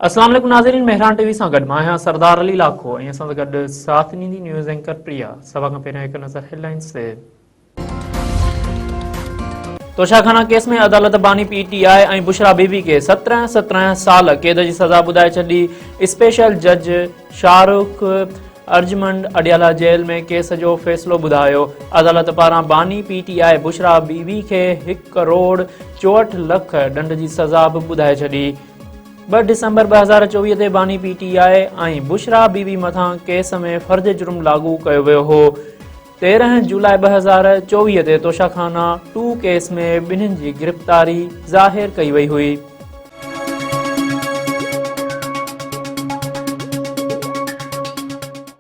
अस्सलाम वालेकुम नाज़रीन, मेहरान टीवी सां गॾु मां आहियां सरदार अली लाखो ऐं असां सां गॾु साथ ॾींदी न्यूज़ एंकर प्रिया। सभा खां पहिरियों हिकु नज़र हेडलाइंस ते। तोशाखाना केस में अदालत बानी PTI ऐं बुशरा बीबी खे 17 साल क़ैद जी सज़ा ॿुधाए छॾी। स्पेशल जज शाहरुख अर्जमंड अडियाला जेल में केस जो फ़ैसिलो ॿुधायो। अदालत पारां बानी PTI बुशरा बीबी खे 1 करोड़ 64 लख ॾंड जी सज़ा बि ॿुधाए छॾी। 2 डिसंबर 2024 ते बानी PTI ऐं बुशरा बीबी मथां केस में फर्ज़ जुर्म लागू कयो वियो हो। 13 जुलाई 2024 ते तोशाखाना 2 केस में ॿिन्हिनि जी गिरफ़्तारी ज़ाहिर कई वई हुई।